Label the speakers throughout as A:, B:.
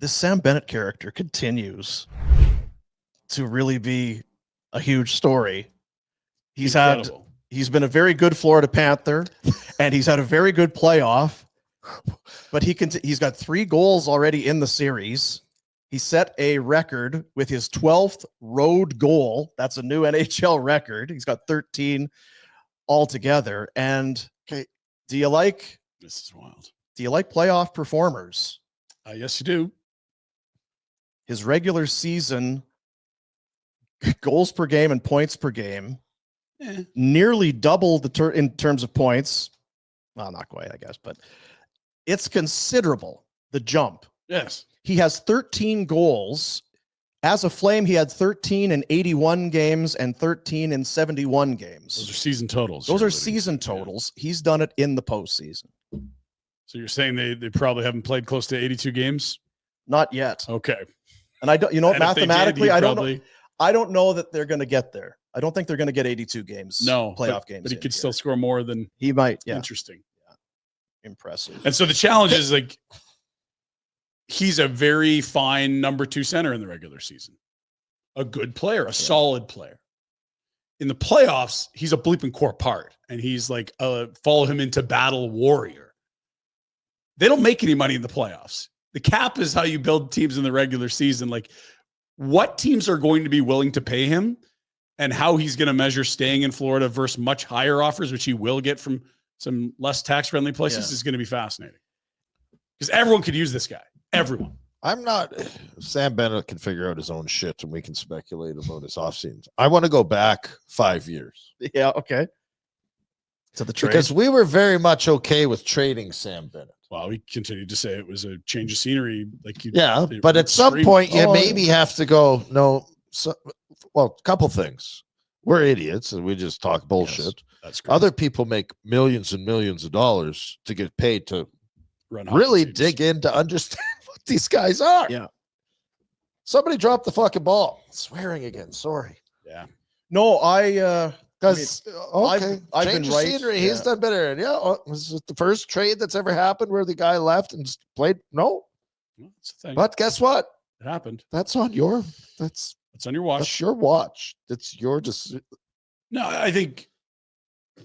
A: this Sam Bennett character continues to really be a huge story. He's been a very good Florida Panther, and he's had a very good playoff. But he's got 3 goals already in the series. He set a record with his 12th road goal. That's a new NHL record. He's got 13 altogether. And okay, this is wild. Do you like playoff performers?
B: Yes, you do.
A: His regular season goals per game and points per game nearly double in terms of points. Well, not quite, I guess, but it's considerable, the jump.
B: Yes.
A: He has 13 goals. As a Flame, he had 13 in 81 games and 13 in 71 games.
B: Those are season totals.
A: Those are season totals. Yeah. He's done it in the postseason.
B: So you're saying they probably haven't played close to 82 games?
A: Not yet.
B: Okay.
A: And I don't, mathematically, I don't know that they're going to get there. I don't think they're going to get 82 games.
B: No,
A: playoff games.
B: But he could still score more than
A: he might. Yeah.
B: Interesting.
A: Yeah. Impressive.
B: And so the challenge is like, he's a very fine number 2 center in the regular season. A good player, a solid player. In the playoffs, he's a bleeping core part. And he's like, follow him into battle warrior. They don't make any money in the playoffs. The cap is how you build teams in the regular season. Like, what teams are going to be willing to pay him and how he's going to measure staying in Florida versus much higher offers, which he will get from some less tax-friendly places, is going to be fascinating. Because everyone could use this guy. Everyone.
C: Sam Bennett can figure out his own shit and we can speculate about his offseasons. I want to go back 5 years.
A: Yeah, okay. To the trade.
C: Because we were very much okay with trading Sam Bennett.
B: Well, we continued to say it was a change of scenery.
C: But at some point you maybe have to go, no. A couple things. We're idiots and we just talk bullshit. Yes, that's great. Other people make millions and millions of dollars to get paid to really dig in to understand what these guys are.
A: Yeah.
C: Somebody dropped the fucking ball. Swearing again. Sorry.
B: Yeah.
A: No,
C: because
A: I've been right.
C: Scenery, he's done better. Yeah, was it the first trade that's ever happened where the guy left and played? No,
B: that's the thing.
C: But guess what?
B: It happened.
C: That's on your. That's
B: on your watch.
C: That's your watch. That's your just.
B: No, I think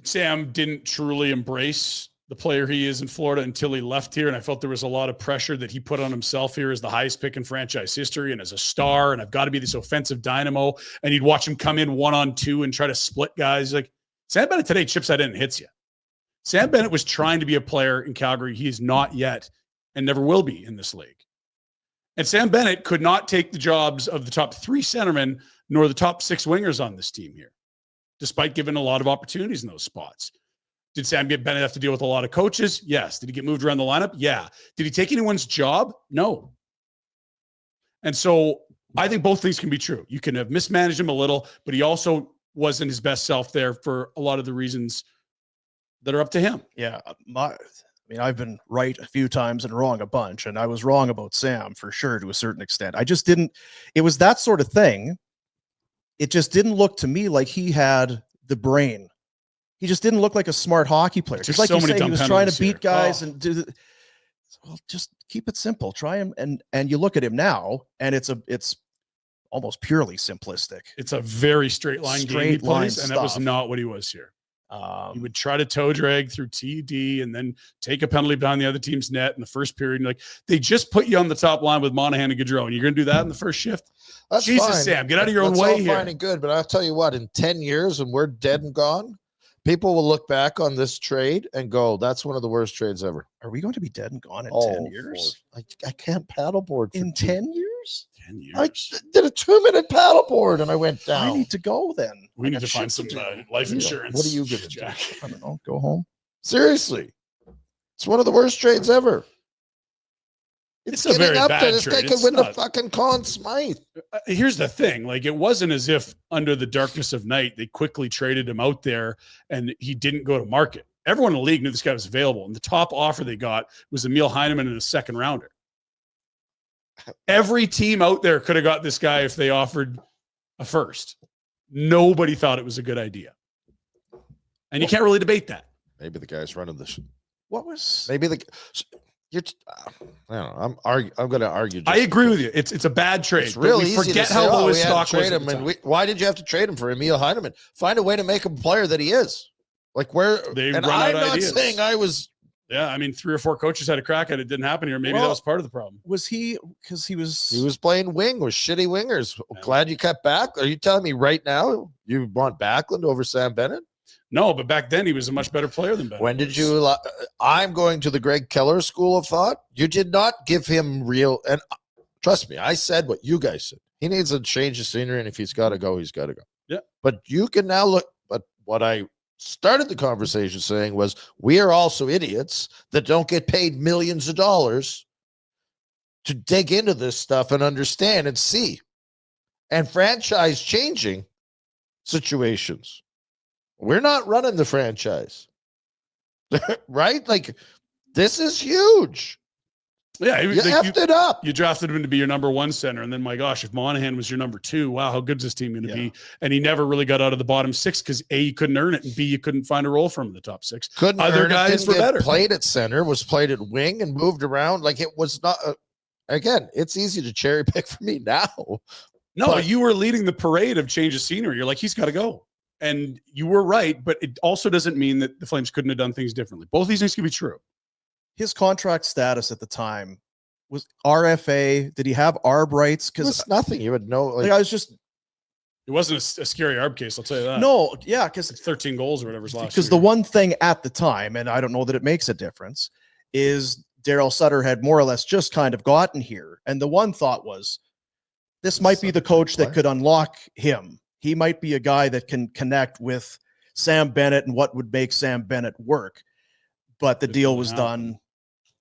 B: Sam didn't truly embrace the player he is in Florida until he left here, and I felt there was a lot of pressure that he put on himself here as the highest pick in franchise history and as a star, and I've got to be this offensive dynamo, and you'd watch him come in 1-on-2 and try to split guys. Like, Sam Bennett today chips that in and hits you. Sam Bennett was trying to be a player in Calgary. He is not yet and never will be in this league. And Sam Bennett could not take the jobs of the top 3 centermen nor the top 6 wingers on this team here, despite giving a lot of opportunities in those spots. Did Sam Bennett have to deal with a lot of coaches? Yes. Did he get moved around the lineup? Yeah. Did he take anyone's job? No. And so I think both things can be true. You can have mismanaged him a little, but he also wasn't his best self there for a lot of the reasons that are up to him.
A: Yeah. I've been right a few times and wrong a bunch, and I was wrong about Sam for sure to a certain extent. It was that sort of thing. It just didn't look to me like he had the brain. He just didn't look like a smart hockey player. Just like you say, he was trying to beat guys and do the, well, just keep it simple. Try him. And you look at him now, and it's almost purely simplistic.
B: It's a very straight line game he plays, and that was not what he was here. He would try to toe drag through TD and then take a penalty behind the other team's net in the first period. And they just put you on the top line with Monahan and Gaudreau, and you're going to do that in the first shift?
C: That's
B: Jesus,
C: fine.
B: Sam, get out of your own way here.
C: Fine and good, but I'll tell you what, in 10 years when we're dead and gone, people will look back on this trade and go, that's one of the worst trades ever.
A: Are we going to be dead and gone in 10 years?
C: I can't paddleboard
A: in 10 years?
B: 10 years.
C: I did a 2-minute paddleboard and I went down.
A: I need to go then.
B: We need to find some life insurance.
C: What are you going to do?
A: I don't know. Go home.
C: Seriously. It's one of the worst trades ever.
B: It's a very bad trade.
C: This guy could win the fucking Conn Smythe.
B: Here's the thing. Like, it wasn't as if under the darkness of night, they quickly traded him out there and he didn't go to market. Everyone in the league knew this guy was available. And the top offer they got was Emil Heineman in a second rounder. Every team out there could have got this guy if they offered a first. Nobody thought it was a good idea. And you can't really debate that.
C: Maybe the guy's running this.
A: What was?
C: Maybe I don't know. I'm going to argue.
B: I agree with you. It's a bad trade.
C: It's really
B: we
C: easy
B: forget
C: to
B: how
C: say,
B: low his
C: we had to
B: stock was.
C: trade him, and why did you have to trade him for Emil Heinemann? Find a way to make him a player that he is. Like where
B: They
C: and
B: run
C: I'm
B: out
C: not
B: ideas.
C: saying I was.
B: Yeah, I mean, 3 or 4 coaches had a crack at it. Didn't happen here. Maybe that was part of the problem.
A: Was he because he was
C: playing wing with shitty wingers.
B: Yeah.
C: Glad you cut back. Are you telling me right now you want Backlund over Sam Bennett?
B: No, but back then he was a much better player than Bennett.
C: When did you? I'm going to the Greg Keller school of thought. You did not give him real. And trust me, I said what you guys said. He needs to change the scenery, and if he's got to go, he's got to go.
B: Yeah.
C: But you can now look. But what I started the conversation saying was, we are also idiots that don't get paid millions of dollars to dig into this stuff and understand and see. And franchise changing situations. We're not running the franchise, right? Like, this is huge.
B: Yeah,
C: You effed it up.
B: You drafted him to be your number 1 center, and then my gosh, if Monahan was your number 2, wow, how good's this team going to be? And he never really got out of the bottom 6 because A, you couldn't earn it, and B, you couldn't find a role for him in the top 6.
C: Couldn't
B: Other
C: earn
B: guys
C: it,
B: were
C: didn't get
B: better.
C: Played at center, was played at wing, and moved around. Like, it was not. Again, it's easy to cherry pick for me now.
B: No,
C: But-
B: you were leading the parade of change of scenery. You're like, he's got to go. And you were right, but it also doesn't mean that the Flames couldn't have done things differently. Both these things can be true.
A: his contract status at the time was RFA? Did he have ARB rights?
C: It
A: Because
C: was nothing. You would know.
A: like, I was just
B: It wasn't a scary ARB case, I'll tell you that.
A: no, yeah, because
B: 13 goals or whatever's last year.
A: because the one thing at the time, and I don't know that it makes a difference, is Daryl Sutter had more or less just kind of gotten here. And the one thought was, this might be the coach that could unlock him. He might be a guy that can connect with Sam Bennett and what would make Sam Bennett work. But the deal was done.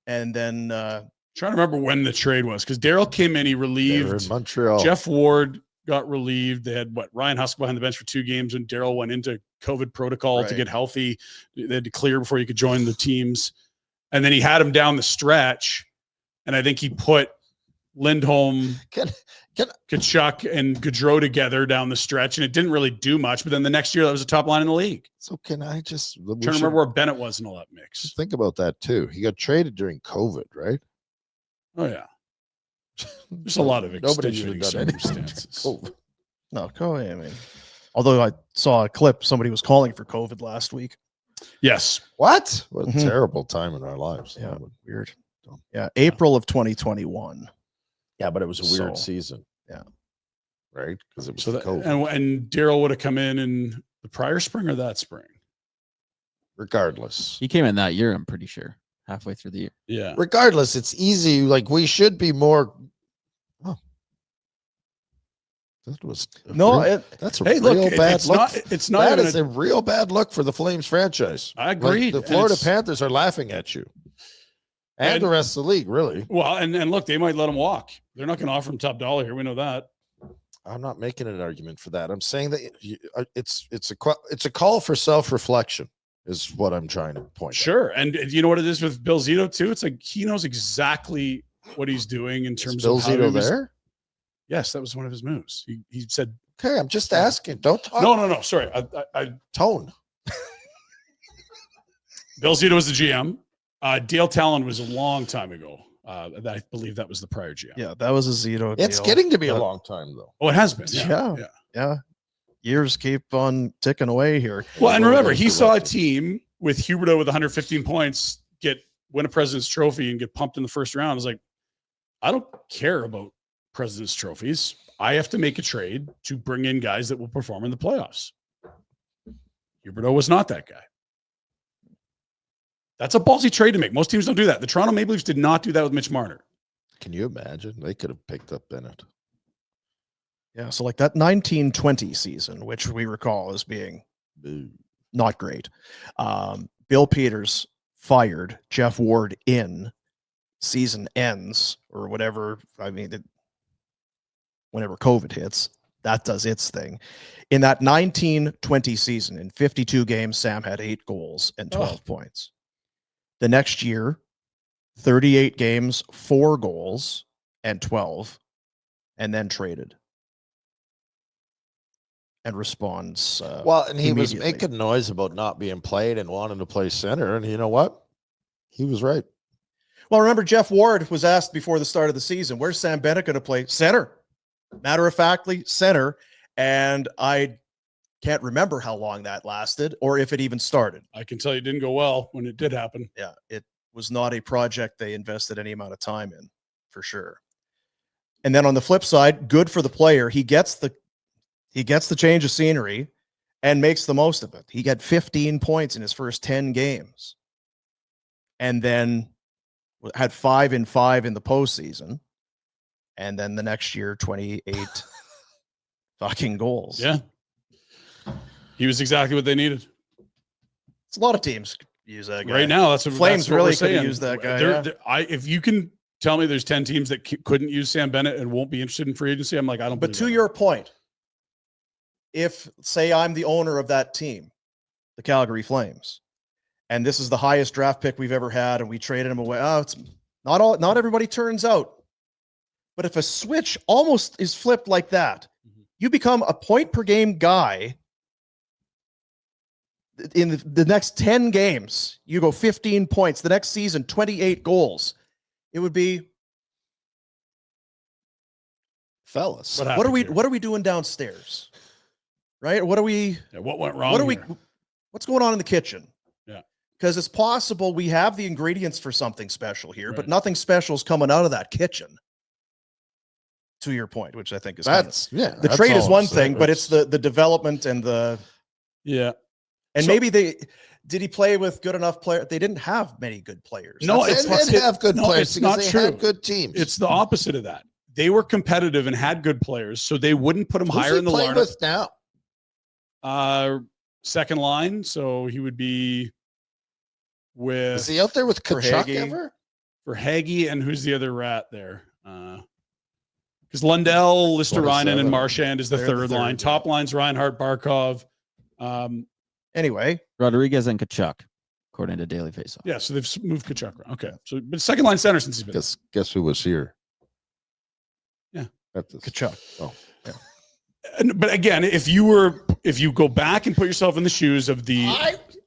A: And then
B: trying to remember when the trade was, because Daryl came in, he
C: They were in
B: relieved
C: Montreal.
B: Jeff Ward got relieved. They had Ryan Husk behind the bench for 2 games, and Daryl went into COVID protocol to
A: Right.
B: get healthy. They had to clear before you could join the teams. And then he had him down the stretch. And I think he put Lindholm,
C: Can-
B: Kachuk, and Gaudreau together down the stretch, and it didn't really do much. But then the next year, that was a top line in the league.
C: So can I just
B: Trying to remember where Bennett was in all that mix.
C: think about that too? He got traded during COVID, right?
B: Oh yeah, there's a lot of
C: Nobody should have
B: extenuating
C: done anything.
B: circumstances.
A: no, I mean, although I saw a clip, somebody was calling for COVID last week.
B: Yes,
C: What? What a
A: Mhm.
C: terrible time in our lives.
A: Yeah, weird. Yeah, April of 2021.
C: Yeah, but it was a weird
A: So,
C: season.
A: yeah.
C: Right? Because it was
B: so that,
C: COVID.
B: and Daryl would have come in the prior spring or that spring.
C: Regardless.
D: He came in that year, I'm pretty sure, halfway through the year.
B: Yeah,
C: Regardless, it's easy. Like, we should be more. Oh. That was
A: No,
C: that's a
B: hey,
C: real
B: look,
C: bad
B: it's
C: look.
B: not. It's not
C: That
B: even.
C: is a real bad look for the Flames franchise.
B: I
C: Like,
B: agree.
C: the Florida Panthers are laughing at you. And the rest of the league, really.
B: Well, and look, they might let him walk. They're not going to offer him top dollar here. We know that.
C: I'm not making an argument for that. I'm saying that it's a call for self-reflection is what I'm trying to point out.
B: Sure, and you know what it is with Bill Zito too. It's like he knows exactly what he's doing in terms
C: Is Bill
B: of how he
C: Zito
B: was-
C: there?
B: Yes, that was one of his moves. He said,
C: Okay, I'm just asking. Don't talk.
B: "No. Sorry, I
C: Tone.
B: Bill Zito was the GM. Dale Talon was a long time ago. I believe that was the prior GM.
A: yeah, that was a Zito.
C: It's
A: deal.
C: getting to be a
A: But-
C: long time though.
B: Oh, it has been.
A: Yeah. Yeah, years keep on ticking away here.
B: Well, and
C: Well,
B: remember,
C: that's
B: he saw a
C: correct.
B: team with Huberdeau with 115 points win a President's Trophy and get pumped in the first round. It's like, I don't care about President's Trophies. I have to make a trade to bring in guys that will perform in the playoffs. Huberdeau was not that guy. That's a ballsy trade to make. Most teams don't do that. The Toronto Maple Leafs did not do that with Mitch Marner.
C: Can you imagine? They could have picked up Bennett.
A: Yeah, so like that 1920 season, which we recall as being
C: Boo.
A: not great. Bill Peters fired, Jeff Ward in, season ends or whatever. I mean, whenever COVID hits, that does its thing. In that 1920 season, in 52 games, Sam had 8 goals and 12 points. The next year, 38 games, 4 goals and 12, and then traded. And responds.
C: Well, and he was
A: immediately.
C: making noise about not being played and wanting to play center. And you know what? He was right.
A: Well, remember Jeff Ward was asked before the start of the season, where's Sam Bennett going to play? Center. Matter of factly, center. And I can't remember how long that lasted or if it even started.
B: I can tell you it didn't go well when it did happen.
A: Yeah, it was not a project they invested any amount of time in, for sure. And then on the flip side, good for the player. He gets the change of scenery and makes the most of it. He got 15 points in his first 10 games. And then had 5 in 5 in the postseason. And then the next year, 28 fucking goals.
B: Yeah. He was exactly what they needed.
A: It's a lot of teams use that guy.
B: Right now, that's what
A: Flames
B: that's what
A: really
B: we're
A: could
B: saying.
A: use that guy.
B: If you can tell me there's 10 teams that couldn't use Sam Bennett and won't be interested in free agency, I'm like, I don't.
A: But to your point, if say I'm the owner of that team, the Calgary Flames, and this is the highest draft pick we've ever had, and we traded him away. Oh, it's not everybody turns out. But if a switch almost is flipped like that, you become a point per game guy. In the next 10 games, you go 15 points. The next season, 28 goals. It would be,
C: fellas.
A: what are we doing downstairs? Right? What
B: went wrong?
A: What's going on in the kitchen?
B: Yeah.
A: Because it's possible we have the ingredients for something special here,
B: Right.
A: but nothing special is coming out of that kitchen. To your point, which I think is the trade is one thing, but it's the development and the maybe did he play with good enough players? They didn't have many good players.
C: No, they didn't have good players.
B: It's not
C: they
B: true.
C: Had good teams.
B: It's the opposite of that. They were competitive and had good players, so they wouldn't put him higher in the lineup.
C: With now?
B: Second line, so he would be with.
C: Is he out there with Kachuk ever?
B: For Hagee, and who's the other rat there? Because Lundell, Listerinen, and Marchand is the third line. Top line's Reinhart, Barkov.
A: Anyway,
D: Rodriguez and Kachuk, according to Daily Faceoff.
B: Yeah, so they've moved Kachuk around. Okay, so but second line center since he's been.
C: Guess who was here?
B: Yeah,
A: Kachuk.
C: Oh,
B: yeah. But again, if you go back and put yourself in the shoes of the,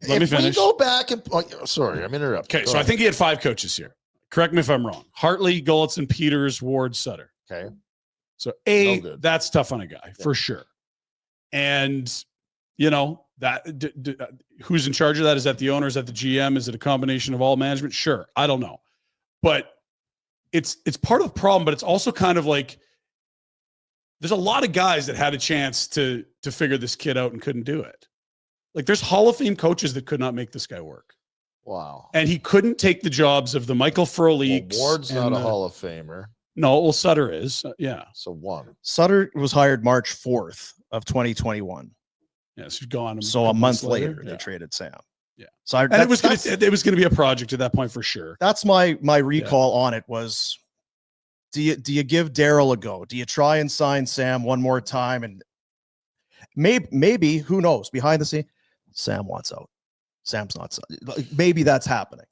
B: let me finish.
C: We go back and sorry, I'm interrupting.
B: Okay, so I think he had 5 coaches here. Correct me if I'm wrong. Hartley, Gulletson, Peters, Ward, Sutter.
C: Okay.
B: So that's tough on a guy for sure. And that who's in charge of that? Is that the owner? Is that the GM? Is it a combination of all management? Sure. I don't know. But it's part of the problem, but it's also kind of like there's a lot of guys that had a chance to figure this kid out and couldn't do it. Like there's Hall of Fame coaches that could not make this guy work.
C: Wow.
B: And he couldn't take the jobs of the Michael Frolik.
C: Well, Ward's not a Hall of Famer.
B: No, well, Sutter is. Yeah.
C: So one.
A: Sutter was hired March 4th of 2021.
B: Yeah, so he's gone.
A: So a month later, they traded Sam.
B: Yeah.
A: So
B: it was going to be a project at that point for sure.
A: That's my recall on it was, do you give Daryl a go? Do you try and sign Sam one more time? And maybe who knows, behind the scene, Sam wants out. Sam's not. Maybe that's happening.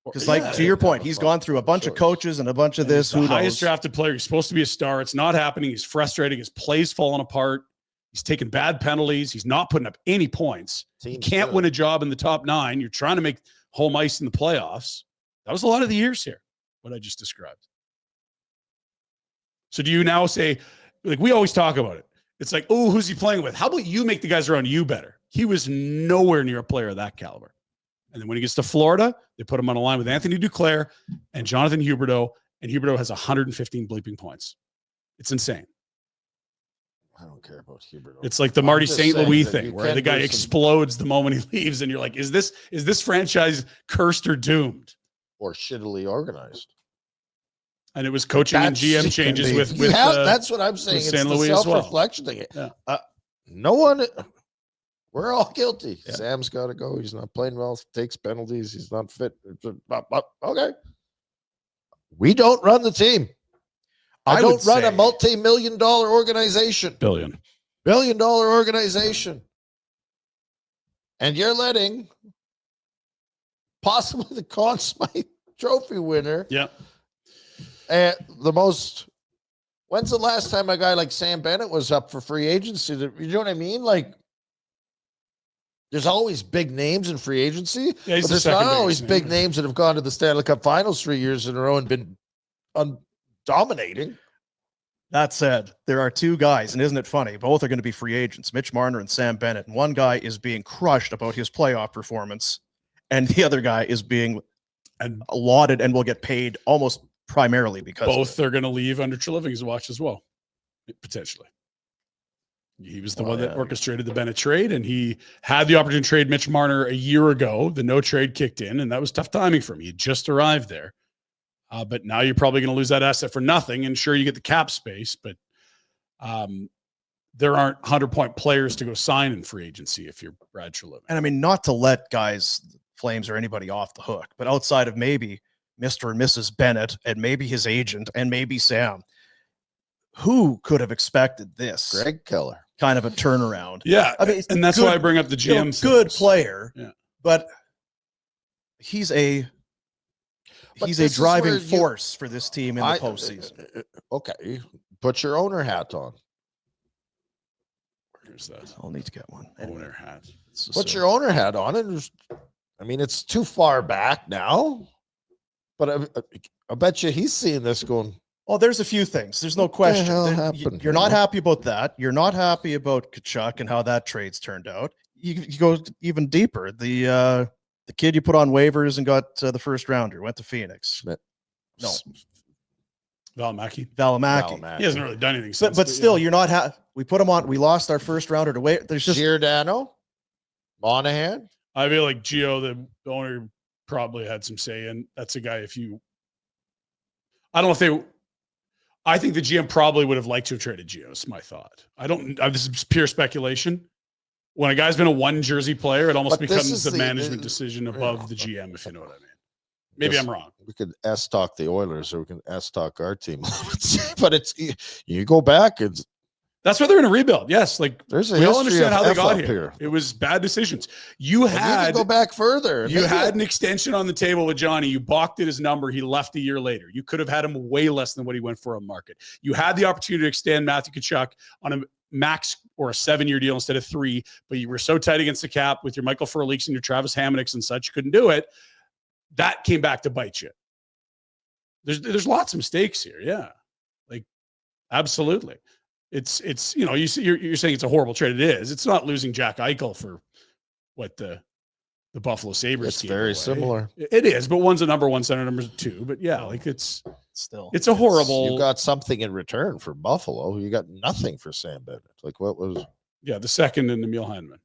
A: Because, to your point, he's gone through a bunch of coaches and a bunch of this. Who knows?
B: Highest drafted player. He's supposed to be a star. It's not happening. He's frustrating. His play's falling apart. He's taking bad penalties. He's not putting up any points. He can't win a job in the top 9. You're trying to make home ice in the playoffs. That was a lot of the years here, what I just described. So do you now say, like we always talk about it, it's like, oh, who's he playing with? How about you make the guys around you better? He was nowhere near a player of that caliber. And then when he gets to Florida, they put him on a line with Anthony Duclair and Jonathan Huberdeau, and Huberdeau has 115 bleeping points. It's insane.
C: I don't care about Huberdeau.
B: It's like the Marty St. Louis thing where the guy explodes the moment he leaves, and you're like, is this franchise cursed or doomed?
C: Or shittily organized?
B: And it was coaching and GM changes with
C: that's what I'm saying. It's
B: St.
C: the
B: Louis as well.
C: Self-reflection thing.
B: Yeah.
C: No one. We're all guilty. Yeah. Sam's got to go. He's not playing well. Takes penalties. He's not fit. Okay. We don't run the team. I don't run a multi-million-dollar organization. Billion-dollar organization. And you're letting possibly the Conn Smythe Trophy winner.
B: Yeah.
C: When's the last time a guy like Sam Bennett was up for free agency? You know what I mean? Like, There's always big names in free agency,
B: Yeah,
C: but there's not always big names that have gone to the Stanley Cup Finals 3 years in a row and been dominating.
A: That said, there are two guys, and isn't it funny? Both are going to be free agents, Mitch Marner and Sam Bennett. And one guy is being crushed about his playoff performance, and the other guy is being lauded and will get paid almost primarily because
B: both are going to leave under Treliving's watch as well, potentially. He was the one that orchestrated the Bennett trade, and he had the opportunity to trade Mitch Marner a year ago. The no trade kicked in, and that was tough timing for him. He had just arrived there. But now you're probably going to lose that asset for nothing. And sure, you get the cap space, but there aren't 100-point players to go sign in free agency if you're Brad Treliving.
A: And I mean, not to let guys, Flames or anybody off the hook, but outside of maybe Mr. and Mrs. Bennett and maybe his agent and maybe Sam, who could have expected this?
C: Greg Keller.
A: Kind of a turnaround.
B: Yeah.
A: I mean,
B: and that's why I bring up the GM.
A: Good player.
B: Yeah.
A: But he's a driving force for this team in the postseason.
C: Okay. Put your owner hat on.
B: Where's that?
A: I'll need to get one.
B: Owner hat.
C: Put your owner hat on. And I mean, it's too far back now. But I bet you he's seeing this going,
A: oh, there's a few things. There's no question. You're not happy about that. You're not happy about Tkachuk and how that trade's turned out. You go even deeper. The kid you put on waivers and got the first rounder went to Phoenix.
C: Schmidt.
A: No.
B: Valimaki. He hasn't really done anything since.
A: But still, you're not happy. We put him on. We lost our first rounder to wait. There's just
C: Giordano, Monahan.
B: I feel like Gio, the owner, probably had some say in. That's a guy. I don't know if they. I think the GM probably would have liked to have traded Gio. It's my thought. This is pure speculation. When a guy's been a one jersey player, it almost becomes the management decision above the GM, if you know what I mean. Maybe I'm wrong.
C: We could S-talk the Oilers or we can S-talk our team. But you go back and
B: that's why they're in a rebuild. Yes. Like
C: we all
B: understand how they got here. It was bad decisions. You can
C: go back further.
B: You had an extension on the table with Johnny. You balked at his number. He left a year later. You could have had him way less than what he went for on market. You had the opportunity to extend Matthew Tkachuk on a max or a 7-year deal instead of 3, but you were so tight against the cap with your Michael Furleeks and your Travis Hammoniks and such, you couldn't do it. That came back to bite you. There's lots of mistakes here. Yeah. Like, absolutely. It's you're saying it's a horrible trade. It is. It's not losing Jack Eichel for what the Buffalo Sabres.
C: It's very similar.
B: It is, but one's a number 1 center, number 2. But yeah, like it's a horrible.
C: You got something in return for Buffalo. You got nothing for Sam Bennett. Like what was?
B: Yeah, the second and Emil Heineman.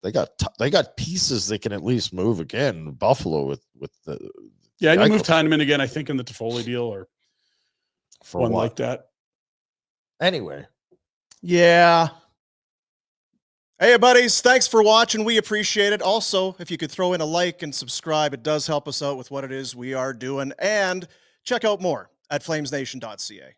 C: They got pieces they can at least move again. Buffalo with the.
B: Yeah, and you moved Heineman again. I think in the Toffoli deal or
C: for
B: one like that.
C: Anyway.
A: Yeah. Hey, buddies. Thanks for watching. We appreciate it. Also, if you could throw in a like and subscribe, it does help us out with what it is we are doing. And check out more at flamesnation.ca.